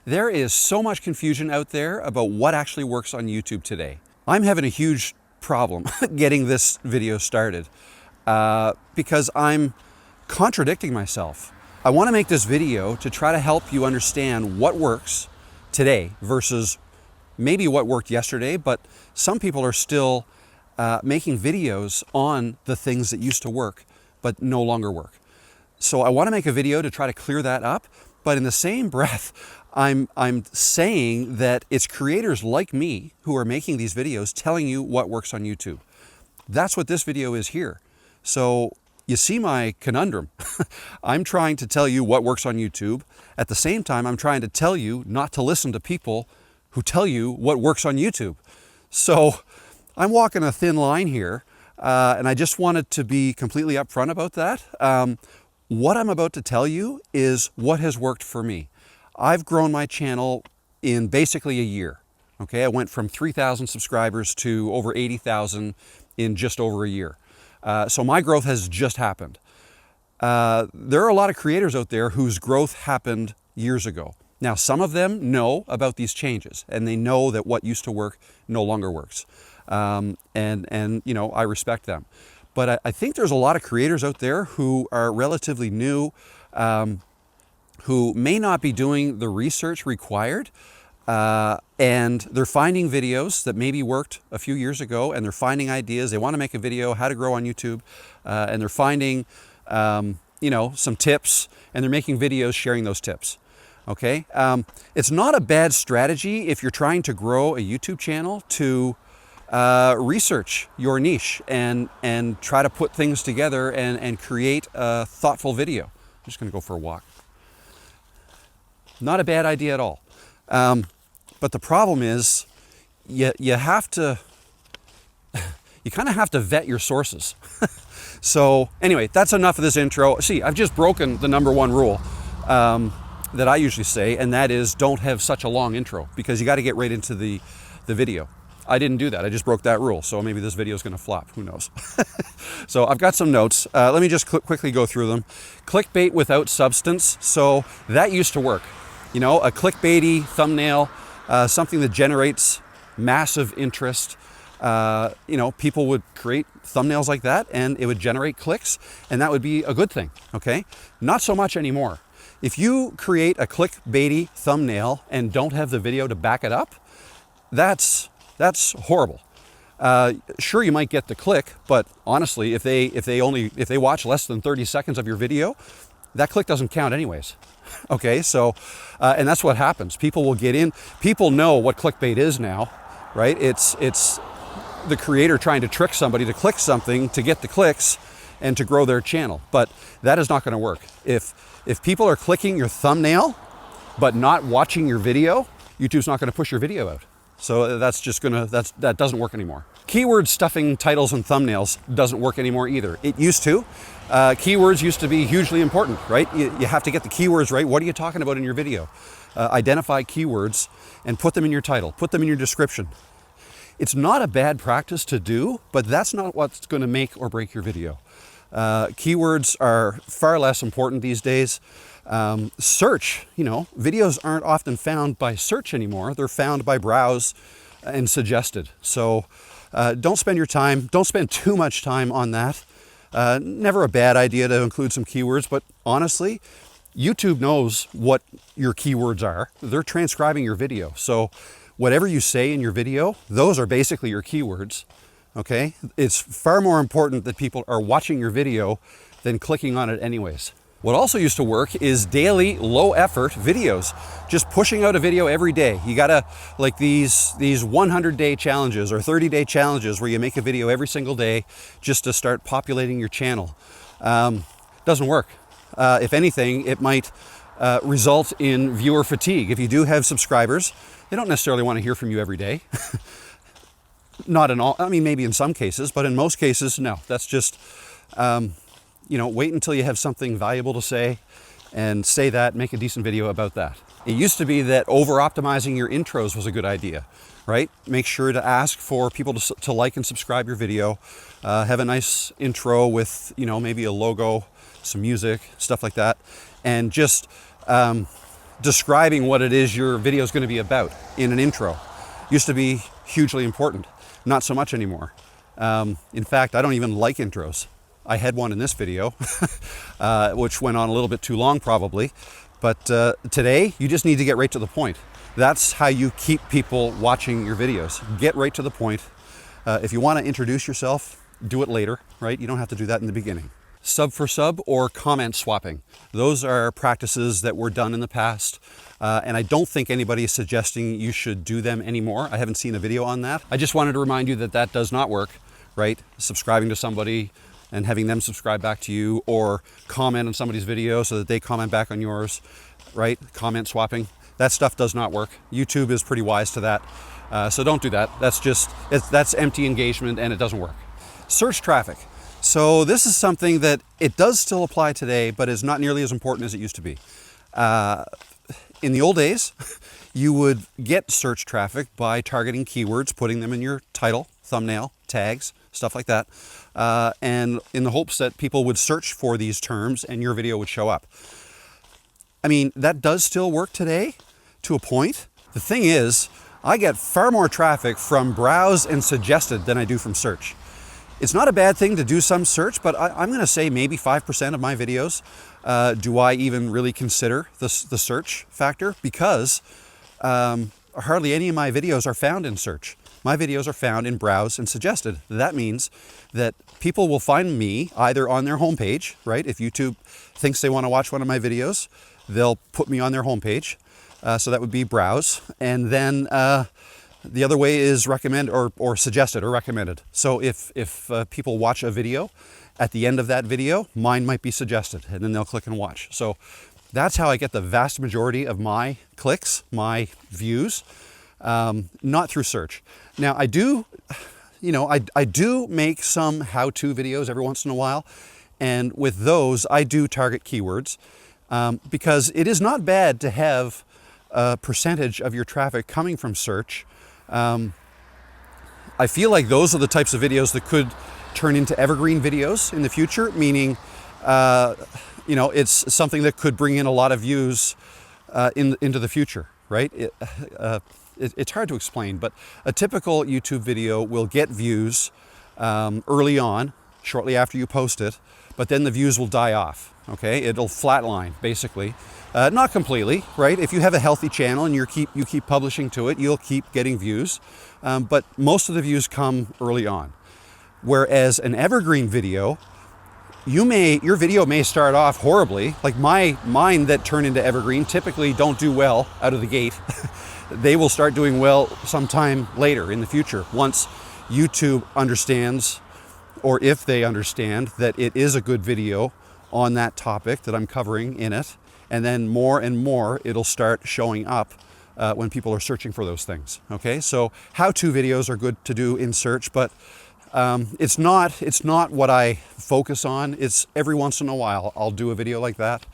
There is so much confusion out there about what actually works on YouTube today. I'm having a huge problem getting this video started because I'm contradicting myself. I want to make this video to try to help you understand what works today versus maybe what worked yesterday, but some people are still making videos on the things that used to work but no longer work. So I want to make a video to try to clear that up, but in the same breath, I'm saying that it's creators like me who are making these videos telling you what works on YouTube. That's what this video is here. So you see my conundrum. I'm trying to tell you what works on YouTube. At the same time, I'm trying to tell you not to listen to people who tell you what works on YouTube. So I'm walking a thin line here, and I just wanted to be completely upfront about that. What I'm about to tell you is what has worked for me. I've grown my channel in basically a year. Okay, I went from 3,000 subscribers to over 80,000 in just over a year. So my growth has just happened. There are a lot of creators out there whose growth happened years ago. Now, some of them know about these changes and they know that what used to work no longer works. And you know, I respect them. But I think there's a lot of creators out there who are relatively new, who may not be doing the research required, and they're finding videos that maybe worked a few years ago, and they're finding ideas. They want to make a video, how to grow on YouTube, and they're finding, you know, some tips, and they're making videos sharing those tips. Okay, it's not a bad strategy if you're trying to grow a YouTube channel to research your niche and try to put things together and create a thoughtful video. I'm just going to go for a walk. Not a bad idea at all. But the problem is you have to, you kind of have to vet your sources. So anyway, that's enough of this intro. See, I've just broken the number one rule that I usually say, and that is don't have such a long intro because you got to get right into the video. I didn't do that. I just broke that rule. So maybe this video is going to flop. Who knows? So I've got some notes. Let me just quickly go through them. Clickbait without substance. So that used to work. You know, a clickbaity thumbnail, something that generates massive interest. You know, people would create thumbnails like that and it would generate clicks and that would be a good thing, okay? Not so much anymore. If you create a clickbaity thumbnail and don't have the video to back it up, that's horrible. Sure, you might get the click, but honestly, if they watch less than 30 seconds of your video, that click doesn't count anyways. Okay, so, and that's what happens. People will get in, people know what clickbait is now, right? It's the creator trying to trick somebody to click something to get the clicks and to grow their channel. But that is not going to work. If people are clicking your thumbnail, but not watching your video, YouTube's not going to push your video out. So that's just that doesn't work anymore. Keyword stuffing titles and thumbnails doesn't work anymore either. It used to. Keywords used to be hugely important, right? You have to get the keywords right. What are you talking about in your video? Identify keywords and put them in your title, put them in your description. It's not a bad practice to do, but that's not what's going to make or break your video. Keywords are far less important these days. Search, you know, videos aren't often found by search anymore. They're found by browse and suggested. So don't spend too much time on that. Never a bad idea to include some keywords, but honestly, YouTube knows what your keywords are. They're transcribing your video. So whatever you say in your video, those are basically your keywords. Okay? It's far more important that people are watching your video than clicking on it anyways. What also used to work is daily low effort videos, just pushing out a video every day. You gotta, like these 100-day challenges or 30-day challenges where you make a video every single day just to start populating your channel. Doesn't work. If anything, it might result in viewer fatigue. If you do have subscribers, they don't necessarily want to hear from you every day. Not in all, I mean, maybe in some cases, but in most cases, no. That's just, you know, wait until you have something valuable to say and say that, make a decent video about that. It used to be that over-optimizing your intros was a good idea, right? Make sure to ask for people to like and subscribe your video. Have a nice intro with, you know, maybe a logo, some music, stuff like that. And just describing what it is your video is going to be about in an intro. Used to be hugely important, not so much anymore. In fact, I don't even like intros. I had one in this video, which went on a little bit too long probably, but today you just need to get right to the point. That's how you keep people watching your videos. Get right to the point. If you want to introduce yourself, do it later, right? You don't have to do that in the beginning. Sub for sub or comment swapping. Those are practices that were done in the past, and I don't think anybody is suggesting you should do them anymore. I haven't seen a video on that. I just wanted to remind you that that does not work, right? Subscribing to somebody and having them subscribe back to you, or comment on somebody's video so that they comment back on yours, right? Comment swapping. That stuff does not work. YouTube is pretty wise to that. So don't do that. That's empty engagement and it doesn't work. Search traffic. So this is something that it does still apply today, but is not nearly as important as it used to be. In the old days, you would get search traffic by targeting keywords, putting them in your title, thumbnail, tags, stuff like that, and in the hopes that people would search for these terms and your video would show up. I mean, that does still work today to a point. The thing is, I get far more traffic from browse and suggested than I do from search. It's not a bad thing to do some search, but I'm going to say maybe 5% of my videos do I even really consider the search factor, because hardly any of my videos are found in search. My videos are found in browse and suggested. That means that people will find me either on their homepage, right? If YouTube thinks they want to watch one of my videos, they'll put me on their homepage. So that would be browse. And then the other way is recommend or suggested or recommended. So if people watch a video, at the end of that video, mine might be suggested, and then they'll click and watch. So that's how I get the vast majority of my clicks, my views, not through search. Now I do make some how-to videos every once in a while, and with those I do target keywords, because it is not bad to have a percentage of your traffic coming from search. I feel like those are the types of videos that could turn into evergreen videos in the future, meaning, it's something that could bring in a lot of views into the future, right? It's hard to explain, but a typical YouTube video will get views early on, shortly after you post it, but then the views will die off, okay? It'll flatline, basically. Not completely, right? If you have a healthy channel and you keep publishing to it, you'll keep getting views, but most of the views come early on. Whereas an evergreen video, your video may start off horribly, like mine that turn into evergreen typically don't do well out of the gate. They will start doing well sometime later in the future, once YouTube understands, or if they understand that it is a good video on that topic that I'm covering in it. And then more and more it'll start showing up when people are searching for those things. Okay, so how-to videos are good to do in search, but it's not what I focus on. It's every once in a while I'll do a video like that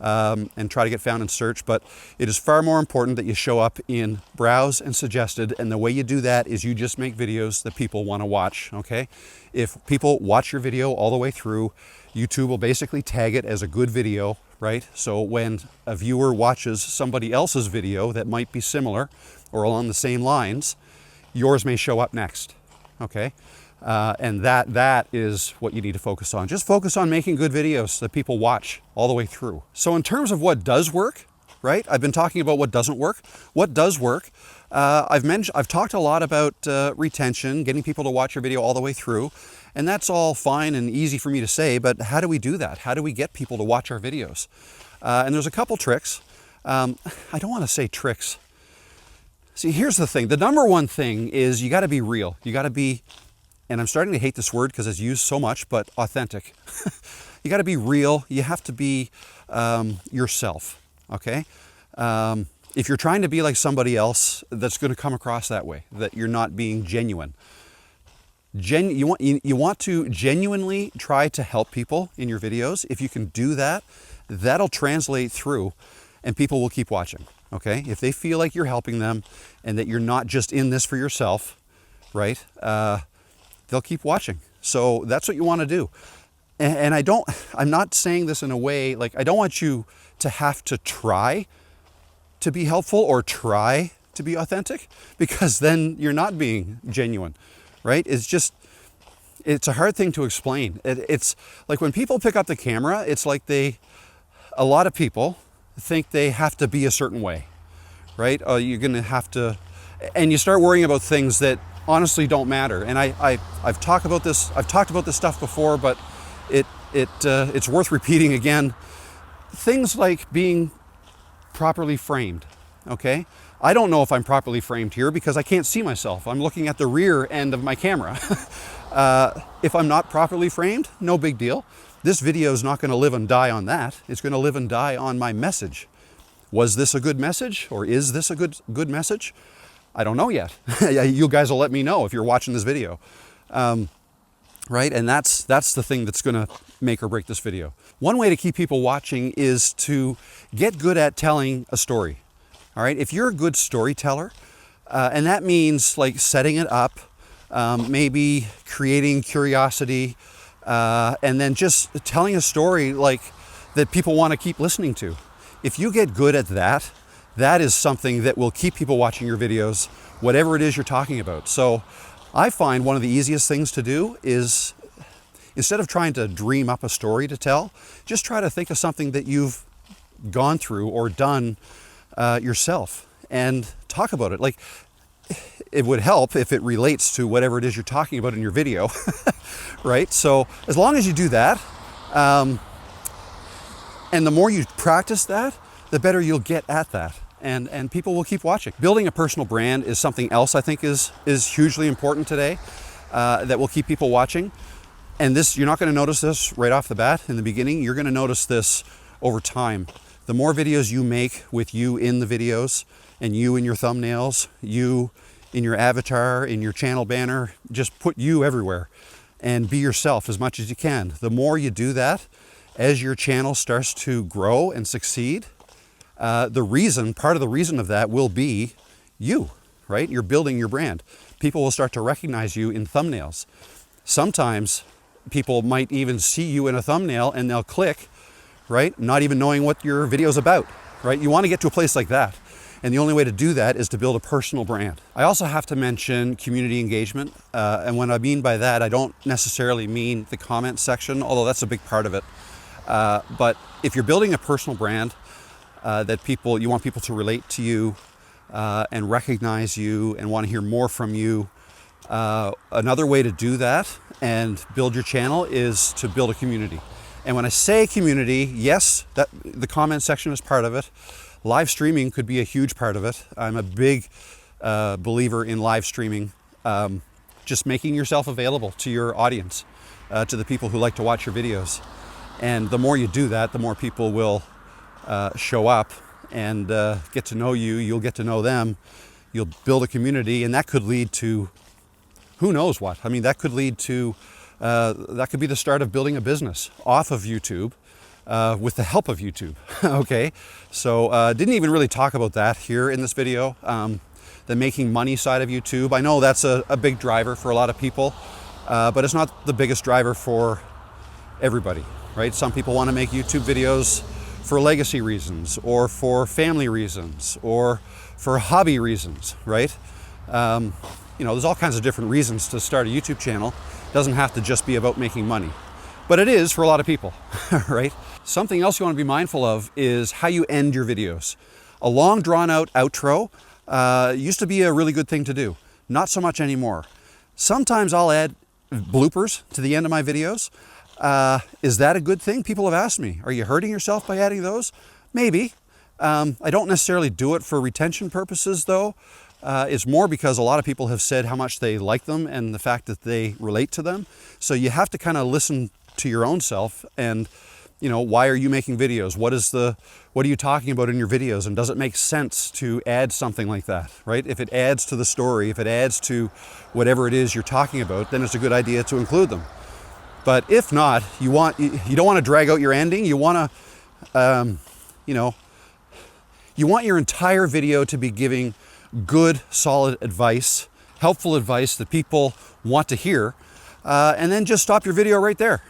and try to get found in search, but it is far more important that you show up in browse and suggested, and the way you do that is you just make videos that people want to watch. Okay, if people watch your video all the way through, YouTube will basically tag it as a good video, right? So when a viewer watches somebody else's video that might be similar or along the same lines, yours may show up next, okay? And that is what you need to focus on. Just focus on making good videos that people watch all the way through. So in terms of what does work, right? I've been talking about what doesn't work. What does work? I've talked a lot about retention, getting people to watch your video all the way through, and that's all fine and easy for me to say, but how do we do that? How do we get people to watch our videos? And there's a couple tricks. I don't want to say tricks. See, here's the thing. The number one thing is you got to be real. You got to be, and I'm starting to hate this word because it's used so much, but authentic. You got to be real. You have to be yourself, okay? If you're trying to be like somebody else, that's going to come across that way, that you're not being genuine. You want to genuinely try to help people in your videos. If you can do that, that'll translate through and people will keep watching, okay? If they feel like you're helping them and that you're not just in this for yourself, right? They'll keep watching. So that's what you want to do. And I'm not saying this in a way, like I don't want you to have to try to be helpful or try to be authentic, because then you're not being genuine, right? It's a hard thing to explain. It's like when people pick up the camera, it's like a lot of people think they have to be a certain way, right? You're going to have to, and you start worrying about things that honestly don't matter. And I've talked about this stuff before, but it's worth repeating again. Things like being properly framed, okay? I don't know if I'm properly framed here because I can't see myself. I'm looking at the rear end of my camera. If I'm not properly framed, no big deal. This video is not going to live and die on that. It's going to live and die on my message. Was this a good message, or is this a good message? I don't know yet. You guys will let me know if you're watching this video. Right? And that's the thing that's going to make or break this video. One way to keep people watching is to get good at telling a story. All right? If you're a good storyteller, and that means like setting it up, maybe creating curiosity, and then just telling a story like that people want to keep listening to. If you get good at that, that is something that will keep people watching your videos, whatever it is you're talking about. So I find one of the easiest things to do is, instead of trying to dream up a story to tell, just try to think of something that you've gone through or done yourself and talk about it. Like, it would help if it relates to whatever it is you're talking about in your video, right? So as long as you do that, and the more you practice that, the better you'll get at that. And people will keep watching. Building a personal brand is something else I think is hugely important today, that will keep people watching. And this, you're not going to notice this right off the bat in the beginning. You're going to notice this over time. The more videos you make with you in the videos, and you in your thumbnails, you in your avatar, in your channel banner, just put you everywhere and be yourself as much as you can. The more you do that, as your channel starts to grow and succeed, part of the reason of that will be you, right? You're building your brand. People will start to recognize you in thumbnails. Sometimes people might even see you in a thumbnail and they'll click, right? Not even knowing what your video is about, right? You want to get to a place like that. And the only way to do that is to build a personal brand. I also have to mention community engagement. And what I mean by that, I don't necessarily mean the comment section, although that's a big part of it. But if you're building a personal brand, that you want people to relate to you and recognize you and want to hear more from you, another way to do that and build your channel is to build a community. And when I say community, yes, the comment section is part of it. Live streaming could be a huge part of it. I'm a big believer in live streaming, just making yourself available to your audience, to the people who like to watch your videos. And the more you do that, the more people will show up and get to know you. You'll get to know them. You'll build a community, and that could lead to who knows what. I mean, that could lead to, that could be the start of building a business off of YouTube. With the help of YouTube. Okay, so didn't even really talk about that here in this video, the making money side of YouTube. I know that's a big driver for a lot of people, but it's not the biggest driver for everybody, right? Some people want to make YouTube videos for legacy reasons, or for family reasons, or for hobby reasons, right? There's all kinds of different reasons to start a YouTube channel. It doesn't have to just be about making money. But it is for a lot of people, right? Something else you want to be mindful of is how you end your videos. A long drawn out outro used to be a really good thing to do. Not so much anymore. Sometimes I'll add bloopers to the end of my videos. Is that a good thing? People have asked me, are you hurting yourself by adding those? Maybe. I don't necessarily do it for retention purposes though. It's more because a lot of people have said how much they like them and the fact that they relate to them. So you have to kind of listen to your own self and, why are you making videos? What are you talking about in your videos? And does it make sense to add something like that, right? If it adds to the story, if it adds to whatever it is you're talking about, then it's a good idea to include them. But if not, you don't want to drag out your ending. You want to, you want your entire video to be giving good, solid advice, helpful advice that people want to hear, and then just stop your video right there.